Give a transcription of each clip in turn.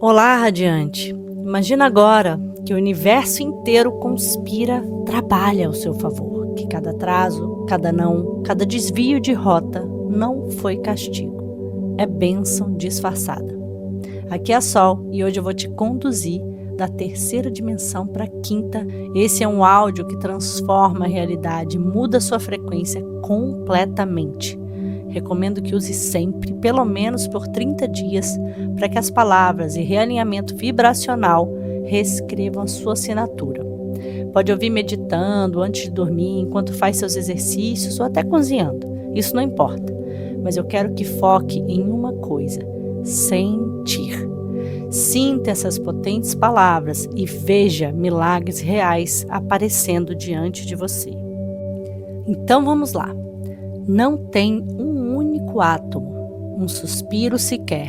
Olá, Radiante! Imagina agora que o universo inteiro conspira, trabalha ao seu favor, que cada atraso, cada não, cada desvio de rota não foi castigo, é bênção disfarçada. Aqui é Sol e hoje eu vou te conduzir da terceira dimensão para a quinta. Esse é um áudio que transforma a realidade, muda sua frequência completamente. Recomendo que use sempre, pelo menos por 30 dias, para que as palavras e realinhamento vibracional reescrevam a sua assinatura. Pode ouvir meditando, antes de dormir, enquanto faz seus exercícios ou até cozinhando. Isso não importa, mas eu quero que foque em uma coisa: sentir. Sinta essas potentes palavras e veja milagres reais aparecendo diante de você. Então vamos lá. Não tem um único átomo, um suspiro sequer,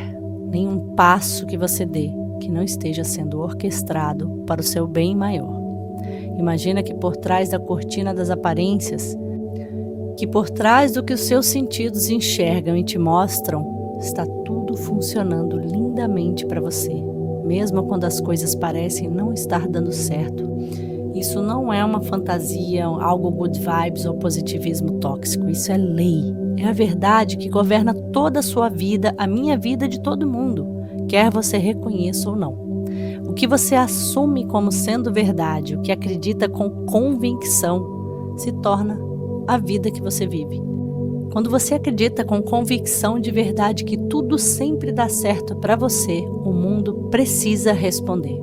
nem um passo que você dê que não esteja sendo orquestrado para o seu bem maior. Imagina que por trás da cortina das aparências, que por trás do que os seus sentidos enxergam e te mostram, está tudo funcionando lindamente para você, mesmo quando as coisas parecem não estar dando certo. Isso não é uma fantasia, algo good vibes ou positivismo tóxico. Isso é lei. É a verdade que governa toda a sua vida, a minha vida, de todo mundo, quer você reconheça ou não. O que você assume como sendo verdade, o que acredita com convicção, se torna a vida que você vive. Quando você acredita com convicção de verdade que tudo sempre dá certo para você, o mundo precisa responder.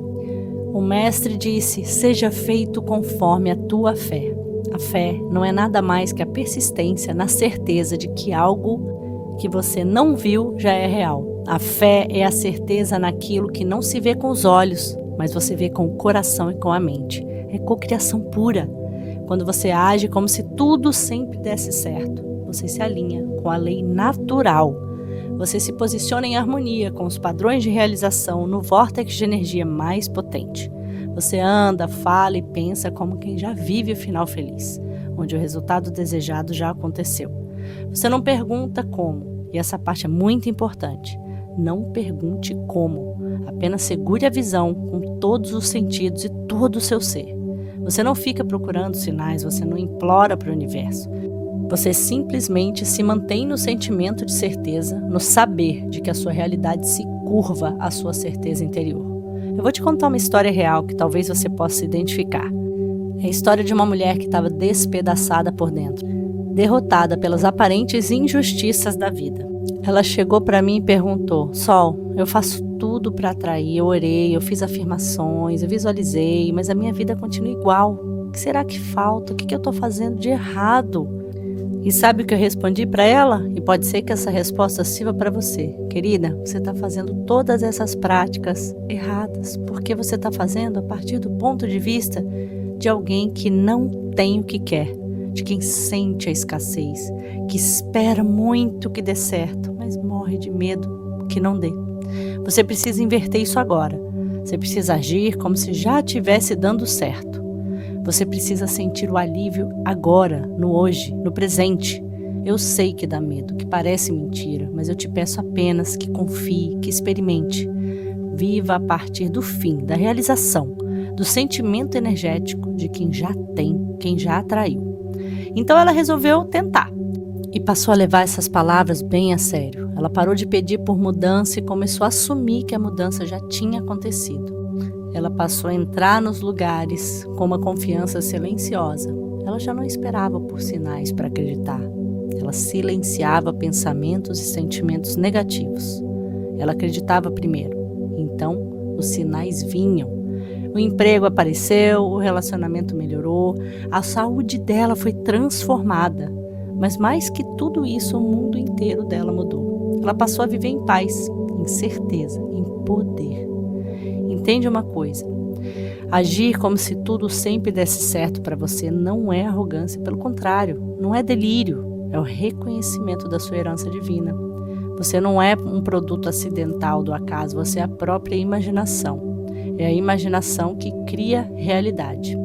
O mestre disse: seja feito conforme a tua fé. A fé não é nada mais que a persistência na certeza de que algo que você não viu já é real. A fé é a certeza naquilo que não se vê com os olhos, mas você vê com o coração e com a mente. É cocriação pura. Quando você age como se tudo sempre desse certo, você se alinha com a lei natural. Você se posiciona em harmonia com os padrões de realização no vórtice de energia mais potente. Você anda, fala e pensa como quem já vive o final feliz, onde o resultado desejado já aconteceu. Você não pergunta como, e essa parte é muito importante. Não pergunte como, apenas segure a visão com todos os sentidos e todo o seu ser. Você não fica procurando sinais, você não implora para o universo. Você simplesmente se mantém no sentimento de certeza, no saber de que a sua realidade se curva à sua certeza interior. Eu vou te contar uma história real que talvez você possa se identificar. É a história de uma mulher que estava despedaçada por dentro, derrotada pelas aparentes injustiças da vida. Ela chegou para mim e perguntou: Sol, eu faço tudo para atrair, eu orei, eu fiz afirmações, eu visualizei, mas a minha vida continua igual. O que será que falta? O que eu estou fazendo de errado? E sabe o que eu respondi para ela? E pode ser que essa resposta sirva para você. Querida, você está fazendo todas essas práticas erradas, porque você está fazendo a partir do ponto de vista de alguém que não tem o que quer, de quem sente a escassez, que espera muito que dê certo, mas morre de medo que não dê. Você precisa inverter isso agora. Você precisa agir como se já estivesse dando certo. Você precisa sentir o alívio agora, no hoje, no presente. Eu sei que dá medo, que parece mentira, mas eu te peço apenas que confie, que experimente. Viva a partir do fim, da realização, do sentimento energético de quem já tem, quem já atraiu. Então ela resolveu tentar e passou a levar essas palavras bem a sério. Ela parou de pedir por mudança e começou a assumir que a mudança já tinha acontecido. Ela passou a entrar nos lugares com uma confiança silenciosa. Ela já não esperava por sinais para acreditar. Ela silenciava pensamentos e sentimentos negativos. Ela acreditava primeiro. Então, os sinais vinham. O emprego apareceu, o relacionamento melhorou, a saúde dela foi transformada. Mas mais que tudo isso, o mundo inteiro dela mudou. Ela passou a viver em paz, em certeza, em poder. Entende uma coisa: agir como se tudo sempre desse certo para você não é arrogância, pelo contrário, não é delírio, é o reconhecimento da sua herança divina. Você não é um produto acidental do acaso, você é a própria imaginação. É a imaginação que cria realidade.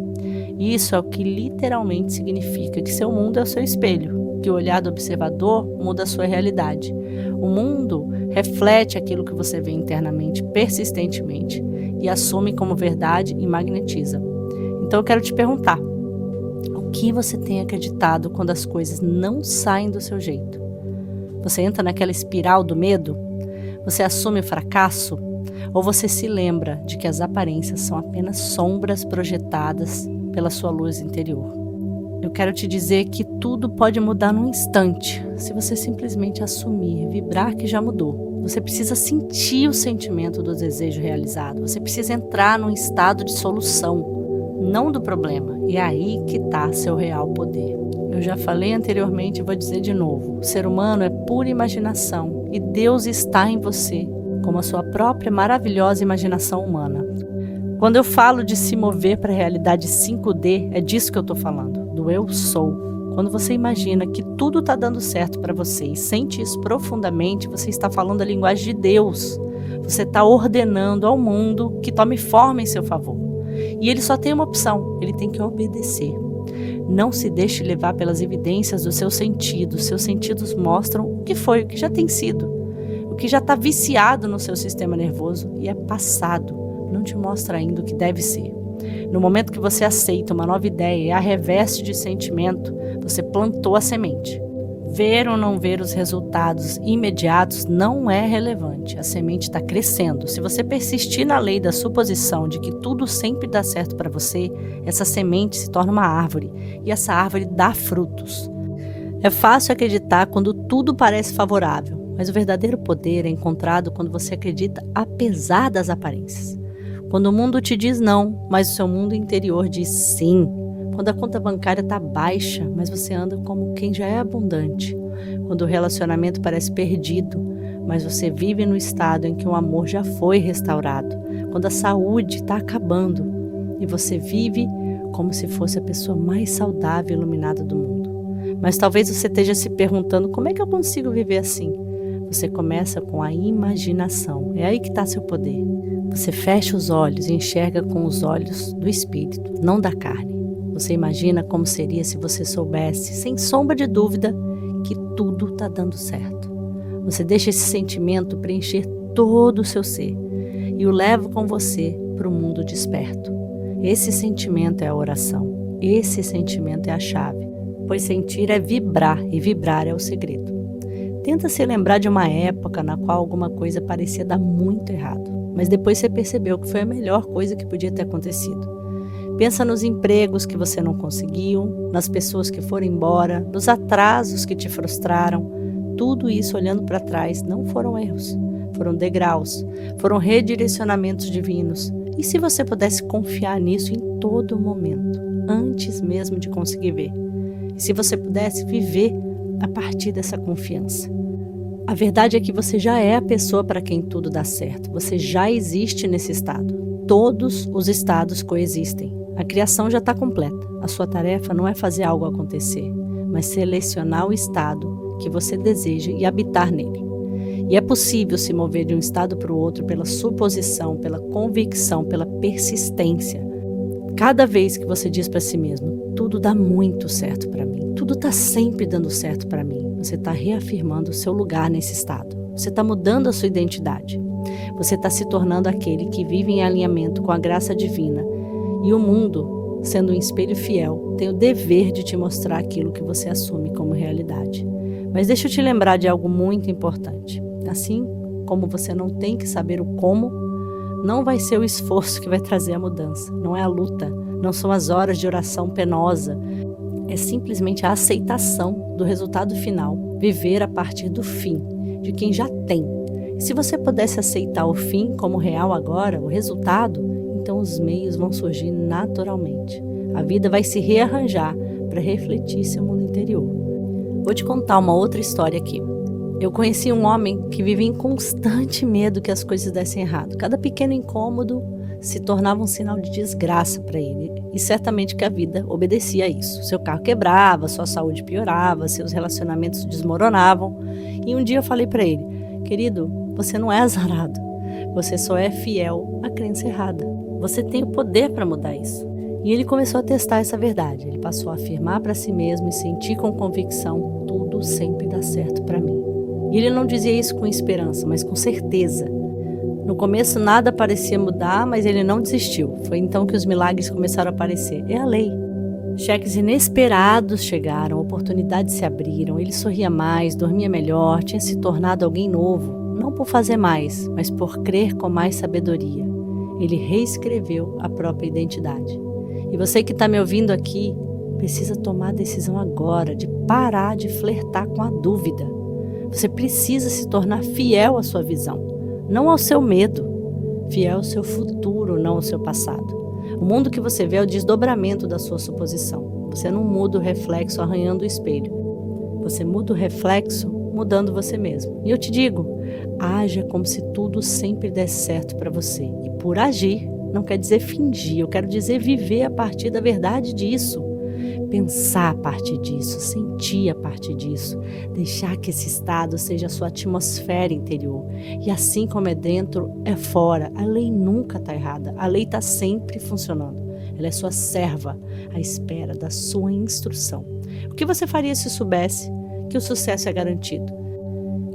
Isso é o que literalmente significa que seu mundo é o seu espelho, que o olhar do observador muda a sua realidade. O mundo reflete aquilo que você vê internamente, persistentemente, e assume como verdade e magnetiza. Então eu quero te perguntar, o que você tem acreditado quando as coisas não saem do seu jeito? Você entra naquela espiral do medo? Você assume o fracasso? Ou você se lembra de que as aparências são apenas sombras projetadas pela sua luz interior? Eu quero te dizer que tudo pode mudar num instante, se você simplesmente assumir, vibrar que já mudou. Você precisa sentir o sentimento do desejo realizado, você precisa entrar num estado de solução, não do problema. E é aí que está seu real poder. Eu já falei anteriormente e vou dizer de novo, o ser humano é pura imaginação e Deus está em você, como a sua própria maravilhosa imaginação humana. Quando eu falo de se mover para a realidade 5D, é disso que eu estou falando, do eu sou. Quando você imagina que tudo está dando certo para você e sente isso profundamente, você está falando a linguagem de Deus. Você está ordenando ao mundo que tome forma em seu favor. E ele só tem uma opção, ele tem que obedecer. Não se deixe levar pelas evidências dos seus sentidos. Seus sentidos mostram o que foi, o que já tem sido. O que já está viciado no seu sistema nervoso e é passado. Não te mostra ainda o que deve ser. No momento que você aceita uma nova ideia e a reveste de sentimento, você plantou a semente. Ver ou não ver os resultados imediatos não é relevante. A semente está crescendo. Se você persistir na lei da suposição de que tudo sempre dá certo para você, essa semente se torna uma árvore e essa árvore dá frutos. É fácil acreditar quando tudo parece favorável, mas o verdadeiro poder é encontrado quando você acredita apesar das aparências. Quando o mundo te diz não, mas o seu mundo interior diz sim. Quando a conta bancária está baixa, mas você anda como quem já é abundante. Quando o relacionamento parece perdido, mas você vive no estado em que o amor já foi restaurado. Quando a saúde está acabando e você vive como se fosse a pessoa mais saudável e iluminada do mundo. Mas talvez você esteja se perguntando, como é que eu consigo viver assim? Você começa com a imaginação. É aí que está seu poder. Você fecha os olhos e enxerga com os olhos do espírito, não da carne. Você imagina como seria se você soubesse, sem sombra de dúvida, que tudo está dando certo. Você deixa esse sentimento preencher todo o seu ser e o leva com você para o mundo desperto. Esse sentimento é a oração. Esse sentimento é a chave, pois sentir é vibrar e vibrar é o segredo. Tenta se lembrar de uma época na qual alguma coisa parecia dar muito errado, mas depois você percebeu que foi a melhor coisa que podia ter acontecido. Pensa nos empregos que você não conseguiu, nas pessoas que foram embora, nos atrasos que te frustraram. Tudo isso, olhando para trás, não foram erros, foram degraus, foram redirecionamentos divinos. E se você pudesse confiar nisso em todo momento, antes mesmo de conseguir ver? E se você pudesse viver a partir dessa confiança? A verdade é que você já é a pessoa para quem tudo dá certo. Você já existe nesse estado. Todos os estados coexistem. A criação já está completa. A sua tarefa não é fazer algo acontecer, mas selecionar o estado que você deseja e habitar nele. E é possível se mover de um estado para o outro pela suposição, pela convicção, pela persistência. Cada vez que você diz para si mesmo, tudo dá muito certo para mim, tudo está sempre dando certo para mim, você está reafirmando o seu lugar nesse estado. Você está mudando a sua identidade. Você está se tornando aquele que vive em alinhamento com a graça divina. E o mundo, sendo um espelho fiel, tem o dever de te mostrar aquilo que você assume como realidade. Mas deixa eu te lembrar de algo muito importante. Assim como você não tem que saber o como, não vai ser o esforço que vai trazer a mudança. Não é a luta, não são as horas de oração penosa. É simplesmente a aceitação do resultado final. Viver a partir do fim, de quem já tem. E se você pudesse aceitar o fim como real agora, o resultado, então os meios vão surgir naturalmente. A vida vai se rearranjar para refletir seu mundo interior. Vou te contar uma outra história aqui. Eu conheci um homem que vivia em constante medo que as coisas dessem errado. Cada pequeno incômodo se tornava um sinal de desgraça para ele. E certamente que a vida obedecia a isso. Seu carro quebrava, sua saúde piorava, seus relacionamentos desmoronavam. E um dia eu falei para ele, querido, você não é azarado. Você só é fiel à crença errada. Você tem o poder para mudar isso. E ele começou a testar essa verdade. Ele passou a afirmar para si mesmo e sentir com convicção, tudo sempre dá certo para mim. E ele não dizia isso com esperança, mas com certeza. No começo nada parecia mudar, mas ele não desistiu. Foi então que os milagres começaram a aparecer. É a lei. Cheques inesperados chegaram, oportunidades se abriram, ele sorria mais, dormia melhor, tinha se tornado alguém novo, não por fazer mais, mas por crer com mais sabedoria. Ele reescreveu a própria identidade. E você que está me ouvindo aqui, precisa tomar a decisão agora de parar de flertar com a dúvida. Você precisa se tornar fiel à sua visão, não ao seu medo, fiel ao seu futuro, não ao seu passado. O mundo que você vê é o desdobramento da sua suposição. Você não muda o reflexo arranhando o espelho. Você muda o reflexo mudando você mesmo. E eu te digo, haja como se tudo sempre desse certo para você. E por agir, não quer dizer fingir, eu quero dizer viver a partir da verdade disso. Pensar a partir disso, sentir a partir disso, deixar que esse estado seja a sua atmosfera interior. E assim como é dentro, é fora. A lei nunca está errada, a lei está sempre funcionando. Ela é sua serva, à espera da sua instrução. O que você faria se soubesse que o sucesso é garantido?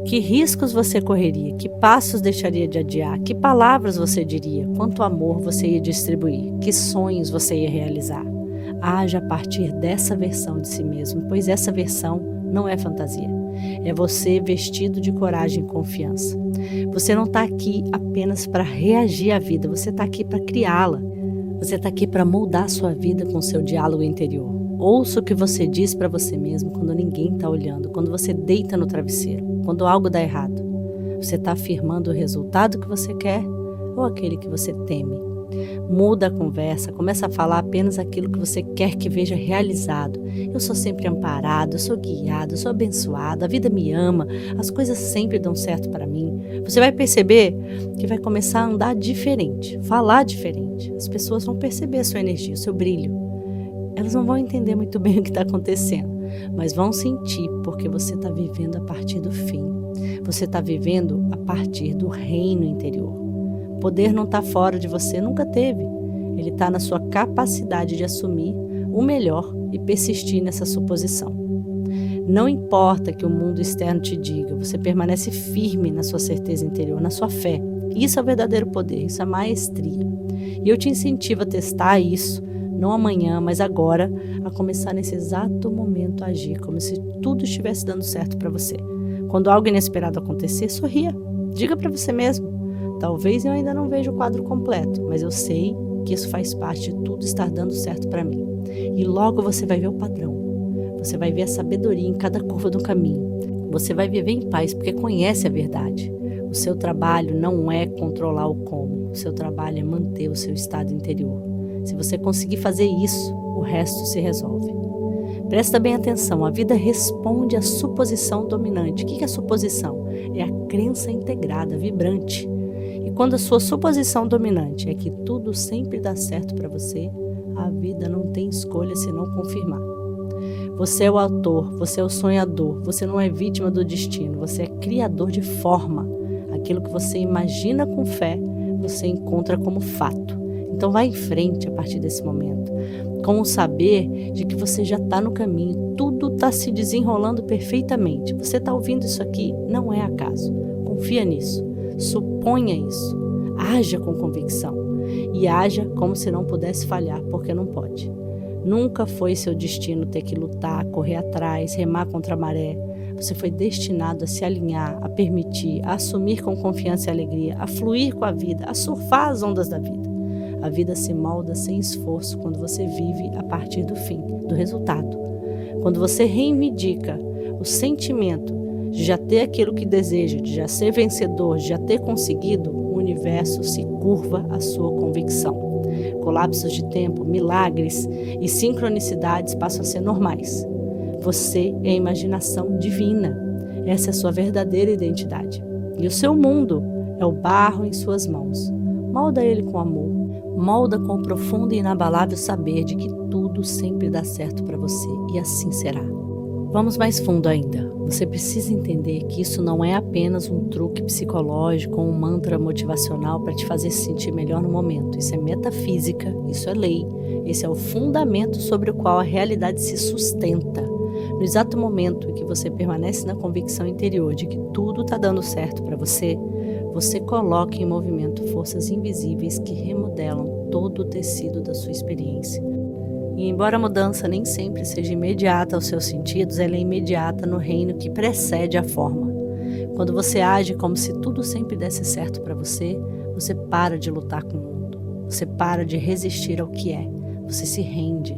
Que riscos você correria? Que passos deixaria de adiar? Que palavras você diria? Quanto amor você ia distribuir? Que sonhos você ia realizar? Haja a partir dessa versão de si mesmo, pois essa versão não é fantasia. É você vestido de coragem e confiança. Você não está aqui apenas para reagir à vida, você está aqui para criá-la. Você está aqui para moldar a sua vida com o seu diálogo interior. Ouça o que você diz para você mesmo quando ninguém está olhando, quando você deita no travesseiro, quando algo dá errado. Você está afirmando o resultado que você quer ou aquele que você teme? Muda a conversa, começa a falar apenas aquilo que você quer que veja realizado. Eu sou sempre amparado, eu sou guiado, eu sou abençoado, a vida me ama, as coisas sempre dão certo para mim. Você vai perceber que vai começar a andar diferente, falar diferente. As pessoas vão perceber a sua energia, o seu brilho. Elas não vão entender muito bem o que está acontecendo, mas vão sentir porque você está vivendo a partir do fim. Você está vivendo a partir do reino interior. O poder não está fora de você, nunca teve. Ele está na sua capacidade de assumir o melhor e persistir nessa suposição. Não importa que o mundo externo te diga, você permanece firme na sua certeza interior, na sua fé. Isso é o verdadeiro poder, isso é a maestria. E eu te incentivo a testar isso, não amanhã, mas agora, a começar nesse exato momento a agir, como se tudo estivesse dando certo para você. Quando algo inesperado acontecer, sorria. Diga para você mesmo. Talvez eu ainda não veja o quadro completo, mas eu sei que isso faz parte de tudo estar dando certo para mim. E logo você vai ver o padrão. Você vai ver a sabedoria em cada curva do caminho. Você vai viver em paz porque conhece a verdade. O seu trabalho não é controlar o como. O seu trabalho é manter o seu estado interior. Se você conseguir fazer isso, o resto se resolve. Presta bem atenção, a vida responde à suposição dominante. O que é a suposição? É a crença integrada, vibrante. E quando a sua suposição dominante é que tudo sempre dá certo para você, a vida não tem escolha senão confirmar. Você é o autor, você é o sonhador, você não é vítima do destino, você é criador de forma. Aquilo que você imagina com fé, você encontra como fato. Então vá em frente a partir desse momento, com o saber de que você já está no caminho, tudo está se desenrolando perfeitamente. Você está ouvindo isso aqui, não é acaso. Confia nisso, suponha isso, haja com convicção e haja como se não pudesse falhar, porque não pode. Nunca foi seu destino ter que lutar, correr atrás, remar contra a maré. Você foi destinado a se alinhar, a permitir, a assumir com confiança e alegria, a fluir com a vida, a surfar as ondas da vida. A vida se molda sem esforço quando você vive a partir do fim, do resultado. Quando você reivindica o sentimento de já ter aquilo que deseja, de já ser vencedor, de já ter conseguido, o universo se curva à sua convicção. Colapsos de tempo, milagres e sincronicidades passam a ser normais. Você é a imaginação divina. Essa é a sua verdadeira identidade. E o seu mundo é o barro em suas mãos. Molda ele com amor. Molda com o profundo e inabalável saber de que tudo sempre dá certo para você. E assim será. Vamos mais fundo ainda. Você precisa entender que isso não é apenas um truque psicológico ou um mantra motivacional para te fazer se sentir melhor no momento. Isso é metafísica, isso é lei. Esse é o fundamento sobre o qual a realidade se sustenta. No exato momento em que você permanece na convicção interior de que tudo está dando certo para você, você coloca em movimento forças invisíveis que remodelam todo o tecido da sua experiência. E embora a mudança nem sempre seja imediata aos seus sentidos, ela é imediata no reino que precede a forma. Quando você age como se tudo sempre desse certo para você, você para de lutar com o mundo. Você para de resistir ao que é. Você se rende.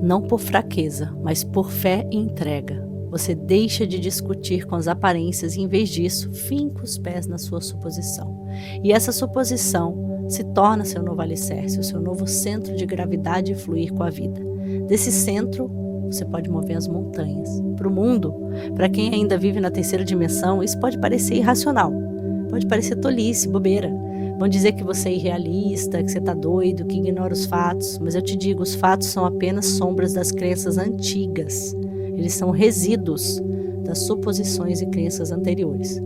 Não por fraqueza, mas por fé e entrega. Você deixa de discutir com as aparências e, em vez disso, finca os pés na sua suposição. E essa suposição se torna seu novo alicerce, o seu novo centro de gravidade e fluir com a vida. Desse centro, você pode mover as montanhas. Para o mundo, para quem ainda vive na terceira dimensão, isso pode parecer irracional. Pode parecer tolice, bobeira. Vão dizer que você é irrealista, que você está doido, que ignora os fatos. Mas eu te digo, os fatos são apenas sombras das crenças antigas. Eles são resíduos das suposições e crenças anteriores.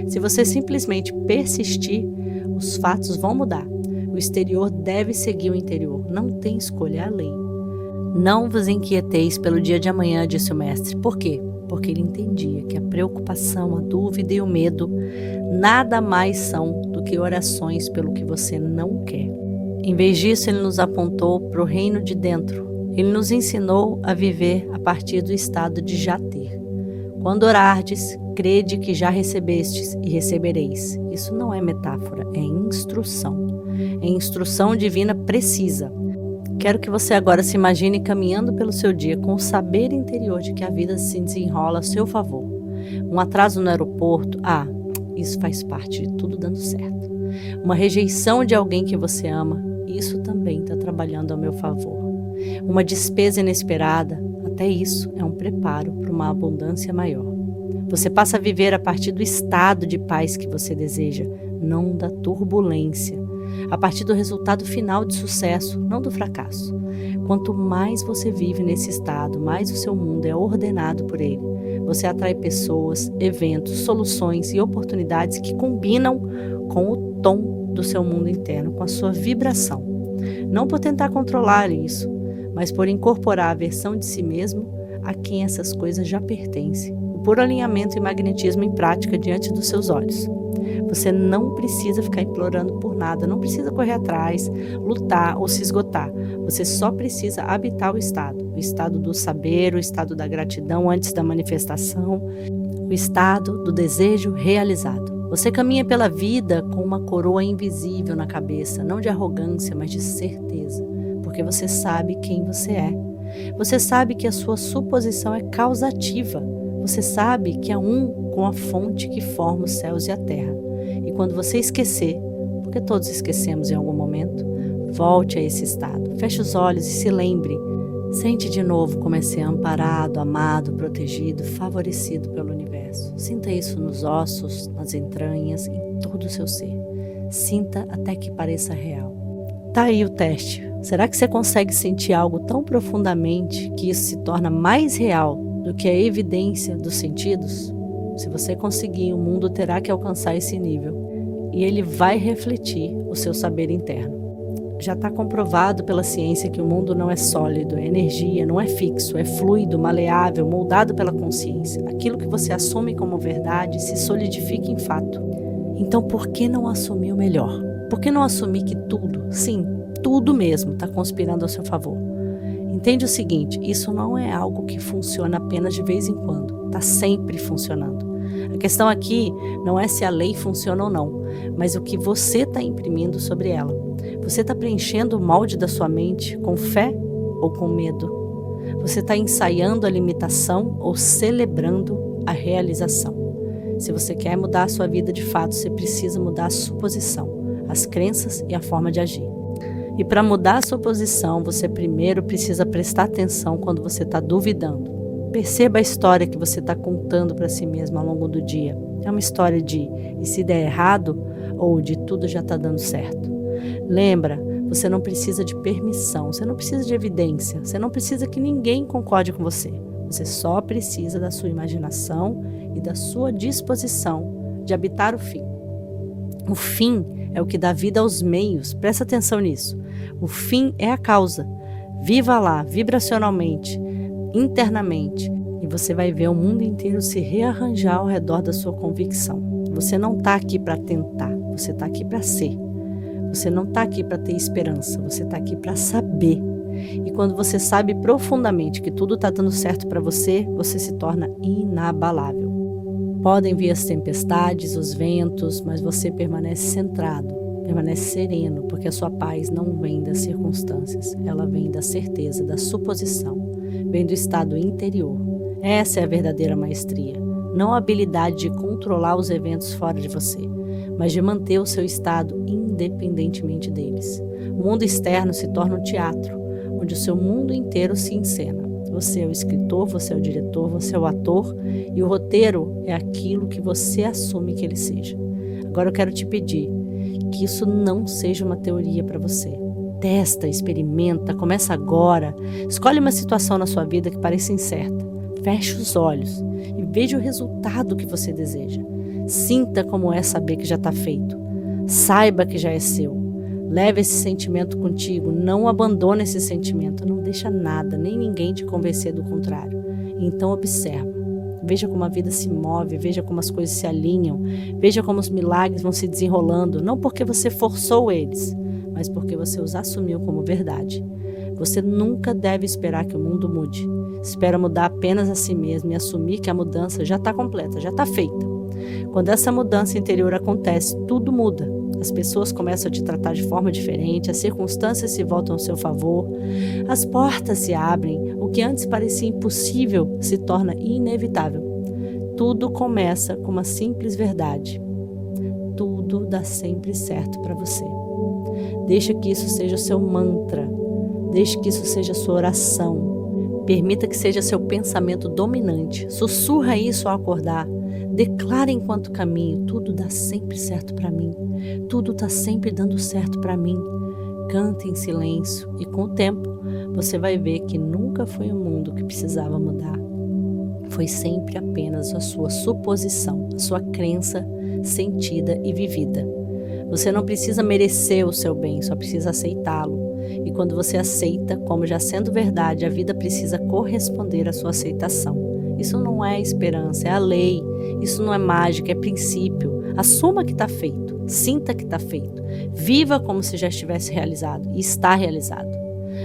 Se você simplesmente persistir, os fatos vão mudar. O exterior deve seguir o interior. Não tem escolha, é a lei. Não vos inquieteis pelo dia de amanhã, disse o mestre. Por quê? Porque ele entendia que a preocupação, a dúvida e o medo nada mais são do que orações pelo que você não quer. Em vez disso, ele nos apontou para o reino de dentro. Ele nos ensinou a viver a partir do estado de já ter. Quando orardes, crede que já recebestes e recebereis. Isso não é metáfora, é instrução. É instrução divina precisa. Quero que você agora se imagine caminhando pelo seu dia com o saber interior de que a vida se desenrola a seu favor. Um atraso no aeroporto, isso faz parte de tudo dando certo. Uma rejeição de alguém que você ama, isso também está trabalhando ao meu favor. Uma despesa inesperada, até isso é um preparo para uma abundância maior. Você passa a viver a partir do estado de paz que você deseja, não da turbulência. A partir do resultado final de sucesso, não do fracasso. Quanto mais você vive nesse estado, mais o seu mundo é ordenado por ele. Você atrai pessoas, eventos, soluções e oportunidades que combinam com o tom do seu mundo interno, com a sua vibração. Não por tentar controlar isso, mas por incorporar a versão de si mesmo a quem essas coisas já pertencem. O puro alinhamento e magnetismo em prática diante dos seus olhos. Você não precisa ficar implorando por nada, não precisa correr atrás, lutar ou se esgotar. Você só precisa habitar o estado do saber, o estado da gratidão antes da manifestação, o estado do desejo realizado. Você caminha pela vida com uma coroa invisível na cabeça, não de arrogância, mas de certeza, porque você sabe quem você é. Você sabe que a sua suposição é causativa. Você sabe que é um com a fonte que forma os céus e a terra. E quando você esquecer, porque todos esquecemos em algum momento, volte a esse estado. Feche os olhos e se lembre. Sente de novo como é ser amparado, amado, protegido, favorecido pelo universo. Sinta isso nos ossos, nas entranhas, em todo o seu ser. Sinta até que pareça real. Tá aí o teste. Será que você consegue sentir algo tão profundamente que isso se torna mais real do que a evidência dos sentidos? Se você conseguir, o mundo terá que alcançar esse nível e ele vai refletir o seu saber interno. Já está comprovado pela ciência que o mundo não é sólido, é energia, não é fixo, é fluido, maleável, moldado pela consciência. Aquilo que você assume como verdade se solidifica em fato. Então por que não assumir o melhor? Por que não assumir que tudo, sim, tudo mesmo, está conspirando ao seu favor? Entende o seguinte, isso não é algo que funciona apenas de vez em quando, está sempre funcionando. A questão aqui não é se a lei funciona ou não, mas o que você está imprimindo sobre ela. Você está preenchendo o molde da sua mente com fé ou com medo? Você está ensaiando a limitação ou celebrando a realização? Se você quer mudar a sua vida de fato, você precisa mudar a suposição, as crenças e a forma de agir. E para mudar a sua posição, você primeiro precisa prestar atenção quando você está duvidando. Perceba a história que você está contando para si mesmo ao longo do dia. É uma história de e se der errado ou de tudo já está dando certo. Lembra, você não precisa de permissão, você não precisa de evidência, você não precisa que ninguém concorde com você. Você só precisa da sua imaginação e da sua disposição de habitar o fim. O fim é o que dá vida aos meios, presta atenção nisso. O fim é a causa. Viva lá, vibracionalmente, internamente, E você vai ver o mundo inteiro se rearranjar ao redor da sua convicção. Você não está aqui para tentar, você está aqui para ser. Você não está aqui para ter esperança, você está aqui para saber. E quando você sabe profundamente que tudo está dando certo para você, você se torna inabalável. Podem vir as tempestades, os ventos, mas você permanece centrado, permanece sereno, porque a sua paz não vem das circunstâncias, ela vem da certeza, da suposição, vem do estado interior. Essa é a verdadeira maestria, não a habilidade de controlar os eventos fora de você, mas de manter o seu estado independentemente deles. O mundo externo se torna um teatro, onde o seu mundo inteiro se encena. Você é o escritor, você é o diretor, você é o ator, e o roteiro é aquilo que você assume que ele seja. Agora eu quero te pedir que isso não seja uma teoria para você. Testa, experimenta, começa agora. Escolhe uma situação na sua vida que pareça incerta. Feche os olhos e veja o resultado que você deseja. Sinta como é saber que já está feito. Saiba que já é seu. Leve esse sentimento contigo, não abandone esse sentimento, não deixa nada, nem ninguém te convencer do contrário. Então observa, veja como a vida se move, veja como as coisas se alinham, veja como os milagres vão se desenrolando, não porque você forçou eles, mas porque você os assumiu como verdade. Você nunca deve esperar que o mundo mude. Espera mudar apenas a si mesmo e assumir que a mudança já está completa, já está feita. Quando essa mudança interior acontece, tudo muda. As pessoas começam a te tratar de forma diferente, as circunstâncias se voltam ao seu favor, as portas se abrem, o que antes parecia impossível se torna inevitável. Tudo começa com uma simples verdade. Tudo dá sempre certo para você. Deixa que isso seja o seu mantra, deixe que isso seja a sua oração. Permita que seja seu pensamento dominante. Sussurra isso ao acordar. Declara enquanto caminho, tudo dá sempre certo para mim. Tudo está sempre dando certo para mim. Cante em silêncio e com o tempo você vai ver que nunca foi o mundo que precisava mudar. Foi sempre apenas a sua suposição, a sua crença sentida e vivida. Você não precisa merecer o seu bem, só precisa aceitá-lo. E quando você aceita, como já sendo verdade, a vida precisa corresponder à sua aceitação. Isso não é esperança, é a lei. Isso não é mágica, é princípio. Assuma que está feito, sinta que está feito. Viva como se já estivesse realizado e está realizado.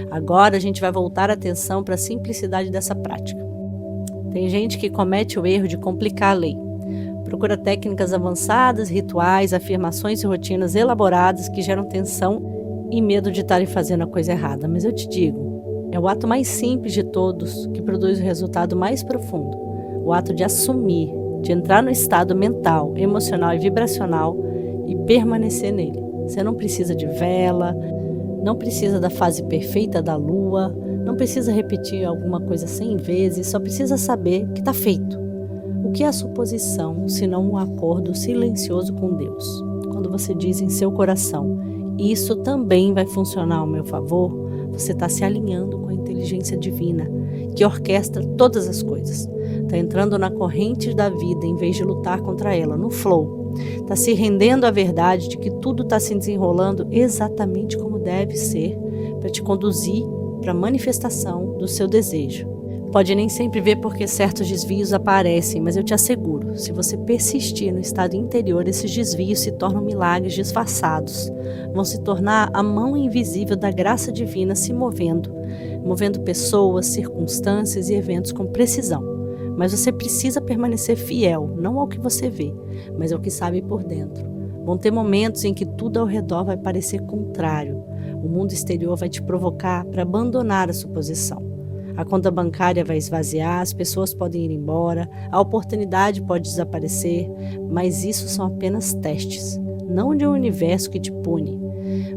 Agora a gente vai voltar a atenção para a simplicidade dessa prática. Tem gente que comete o erro de complicar a lei. Procura técnicas avançadas, rituais, afirmações e rotinas elaboradas que geram tensão e medo de estarem fazendo a coisa errada. Mas eu te digo, é o ato mais simples de todos que produz o resultado mais profundo. O ato de assumir, de entrar no estado mental, emocional e vibracional e permanecer nele. Você não precisa de vela, não precisa da fase perfeita da lua, não precisa repetir alguma coisa 100 vezes, só precisa saber que está feito. O que é a suposição, senão um acordo silencioso com Deus? Quando você diz em seu coração, isso também vai funcionar ao meu favor, você está se alinhando com a inteligência divina, que orquestra todas as coisas. Está entrando na corrente da vida em vez de lutar contra ela, no flow. Está se rendendo à verdade de que tudo está se desenrolando exatamente como deve ser para te conduzir para a manifestação do seu desejo. Pode nem sempre ver porque certos desvios aparecem, mas eu te asseguro, se você persistir no estado interior, esses desvios se tornam milagres disfarçados. Vão se tornar a mão invisível da graça divina se movendo pessoas, circunstâncias e eventos com precisão. Mas você precisa permanecer fiel, não ao que você vê, mas ao que sabe por dentro. Vão ter momentos em que tudo ao redor vai parecer contrário. O mundo exterior vai te provocar para abandonar a suposição. A conta bancária vai esvaziar, as pessoas podem ir embora, a oportunidade pode desaparecer, mas isso são apenas testes, não de um universo que te pune,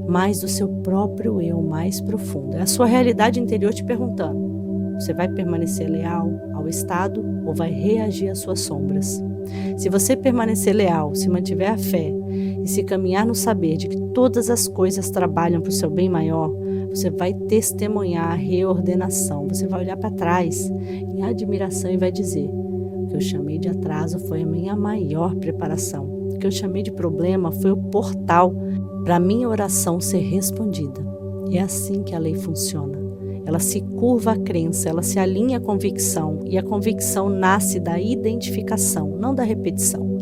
mas do seu próprio eu mais profundo. É a sua realidade interior te perguntando, você vai permanecer leal ao estado ou vai reagir às suas sombras? Se você permanecer leal, se mantiver a fé e se caminhar no saber de que todas as coisas trabalham para o seu bem maior, você vai testemunhar a reordenação. Você vai olhar para trás em admiração e vai dizer: o que eu chamei de atraso foi a minha maior preparação. O que eu chamei de problema foi o portal para a minha oração ser respondida. É assim que a lei funciona. ela se curva à crença, ela se alinha à convicção, e a convicção nasce da identificação, não da repetição.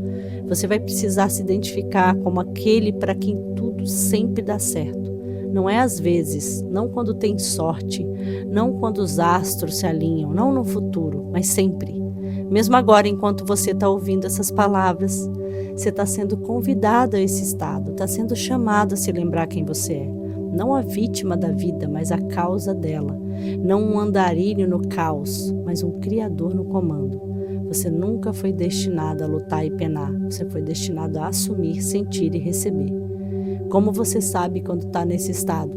Você vai precisar se identificar como aquele para quem tudo sempre dá certo. Não é às vezes, não quando tem sorte, não quando os astros se alinham, não no futuro, mas sempre. Mesmo agora, enquanto você está ouvindo essas palavras, você está sendo convidado a esse estado, está sendo chamado a se lembrar quem você é. Não a vítima da vida, mas a causa dela. Não um andarilho no caos, mas um criador no comando. Você nunca foi destinado a lutar e penar. Você foi destinado a assumir, sentir e receber. Como você sabe quando está nesse estado?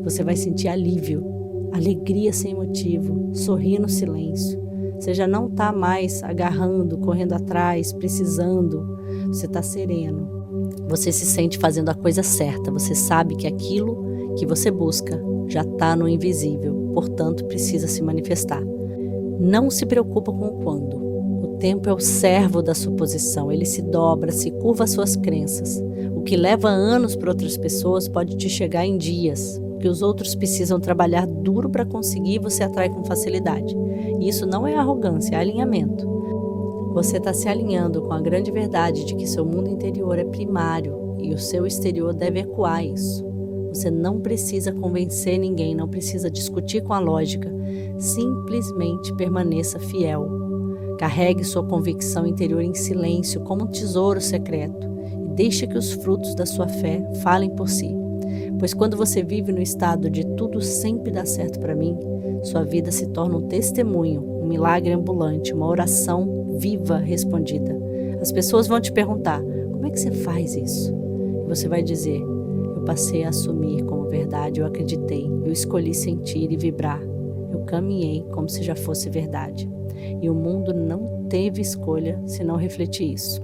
Você vai sentir alívio, alegria sem motivo, sorrir no silêncio. Você já não está mais agarrando, correndo atrás, precisando. Você está sereno. Você se sente fazendo a coisa certa. Você sabe que aquilo que você busca já está no invisível, portanto precisa se manifestar. Não se preocupa com o quando. O tempo é o servo da suposição. Ele se dobra, se curva às suas crenças. O que leva anos para outras pessoas pode te chegar em dias. O que os outros precisam trabalhar duro para conseguir, você atrai com facilidade. E isso não é arrogância, é alinhamento. Você está se alinhando com a grande verdade de que seu mundo interior é primário e o seu exterior deve ecoar isso. Você não precisa convencer ninguém, não precisa discutir com a lógica. Simplesmente permaneça fiel. Carregue sua convicção interior em silêncio como um tesouro secreto e deixe que os frutos da sua fé falem por si. Pois quando você vive no estado de tudo sempre dá certo para mim, sua vida se torna um testemunho, um milagre ambulante, uma oração viva respondida. As pessoas vão te perguntar, como é que você faz isso? E você vai dizer, eu passei a assumir como verdade, eu acreditei, eu escolhi sentir e vibrar, eu caminhei como se já fosse verdade. E o mundo não teve escolha se não refletir isso.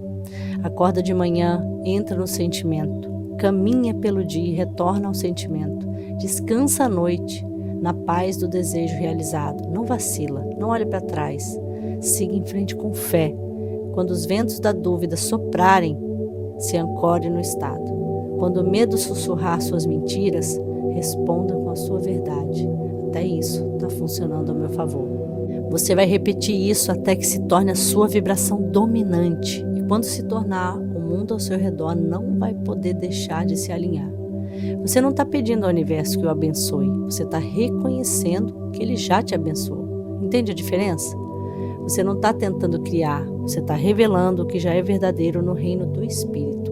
Acorda de manhã, entra no sentimento, caminha pelo dia e retorna ao sentimento. Descansa à noite, na paz do desejo realizado. Não vacila, não olhe para trás. Siga em frente com fé. Quando os ventos da dúvida soprarem, se ancore no estado. Quando o medo sussurrar suas mentiras, responda com a sua verdade. Até isso está funcionando a meu favor. Você vai repetir isso até que se torne a sua vibração dominante. E quando se tornar, o mundo ao seu redor não vai poder deixar de se alinhar. Você não está pedindo ao universo que o abençoe. Você está reconhecendo que ele já te abençoou. Entende a diferença? Você não está tentando criar. Você está revelando o que já é verdadeiro no reino do Espírito.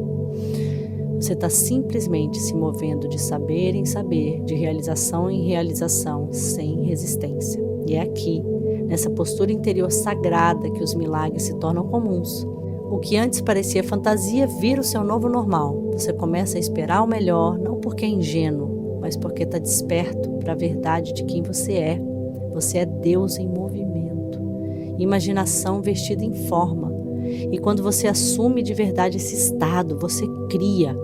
Você está simplesmente se movendo de saber em saber, de realização em realização, sem resistência. E é aqui, nessa postura interior sagrada, que os milagres se tornam comuns. O que antes parecia fantasia vira o seu novo normal. Você começa a esperar o melhor, não porque é ingênuo, mas porque está desperto para a verdade de quem você é. Você é Deus em movimento, imaginação vestida em forma. E quando você assume de verdade esse estado, você cria.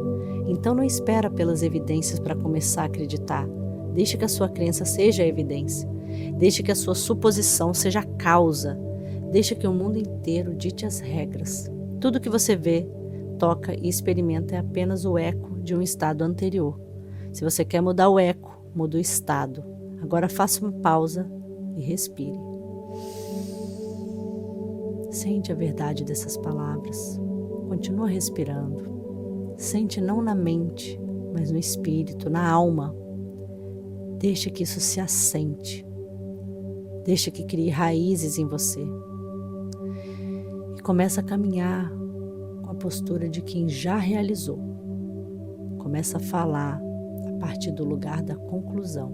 Então não espera pelas evidências para começar a acreditar. Deixe que a sua crença seja a evidência. Deixe que a sua suposição seja a causa. Deixe que o mundo inteiro dite as regras. Tudo que você vê, toca e experimenta é apenas o eco de um estado anterior. Se você quer mudar o eco, muda o estado. Agora faça uma pausa e respire. Sente a verdade dessas palavras. Continua respirando. Sente não na mente, mas no espírito, na alma. Deixe que isso se assente. Deixe que crie raízes em você. E começa a caminhar com a postura de quem já realizou. Começa a falar a partir do lugar da conclusão.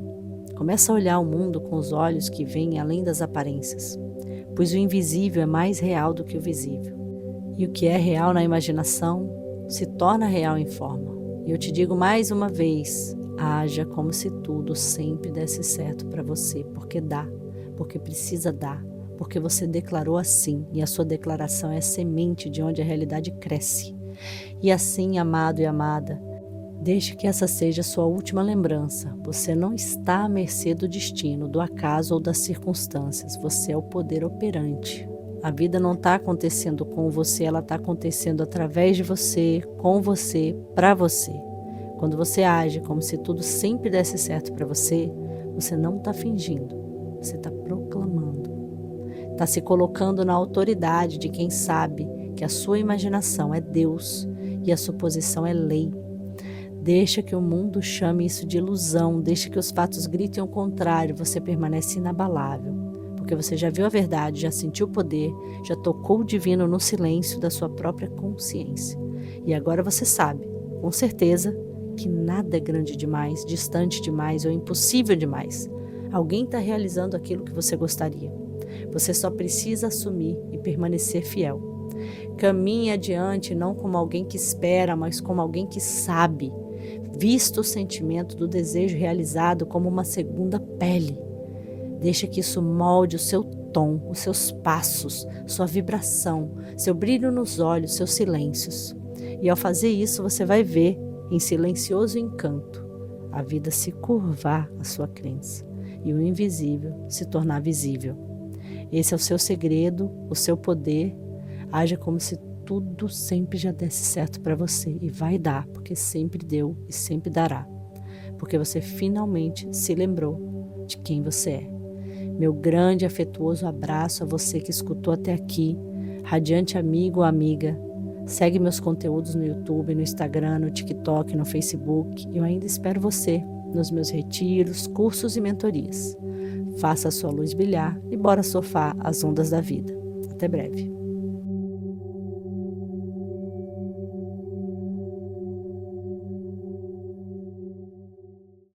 Começa a olhar o mundo com os olhos que veem além das aparências, pois o invisível é mais real do que o visível. E o que é real na imaginação se torna real em forma. E eu te digo mais uma vez, haja como se tudo sempre desse certo para você, porque dá, porque precisa dar, porque você declarou assim, e a sua declaração é a semente de onde a realidade cresce. E assim, amado e amada, deixe que essa seja a sua última lembrança. Você não está à mercê do destino, do acaso ou das circunstâncias. Você é o poder operante. A vida não está acontecendo com você, ela está acontecendo através de você, com você, para você. Quando você age como se tudo sempre desse certo para você, Você não está fingindo, você está proclamando. Está se colocando na autoridade de quem sabe que a sua imaginação é Deus e a suposição é lei. Deixa que o mundo chame isso de ilusão, deixa que os fatos gritem o contrário, você permanece inabalável, porque você já viu a verdade, já sentiu o poder, já tocou o divino no silêncio da sua própria consciência. E agora você sabe, com certeza, que nada é grande demais, distante demais ou impossível demais. Alguém está realizando aquilo que você gostaria. Você só precisa assumir e permanecer fiel. Caminhe adiante não como alguém que espera, mas como alguém que sabe. Vista o sentimento do desejo realizado como uma segunda pele. Deixa que isso molde o seu tom, os seus passos, sua vibração, seu brilho nos olhos, seus silêncios. E ao fazer isso, você vai ver, em silencioso encanto, a vida se curvar à sua crença e o invisível se tornar visível. Esse é o seu segredo, o seu poder. Haja como se tudo sempre já desse certo para você, e vai dar, porque sempre deu e sempre dará, porque você finalmente se lembrou de quem você é. Meu grande e afetuoso abraço a você que escutou até aqui, radiante amigo ou amiga. Segue meus conteúdos no YouTube, no Instagram, no TikTok, no Facebook. Eu ainda espero você nos meus retiros, cursos e mentorias. Faça a sua luz brilhar e bora surfar as ondas da vida. Até breve.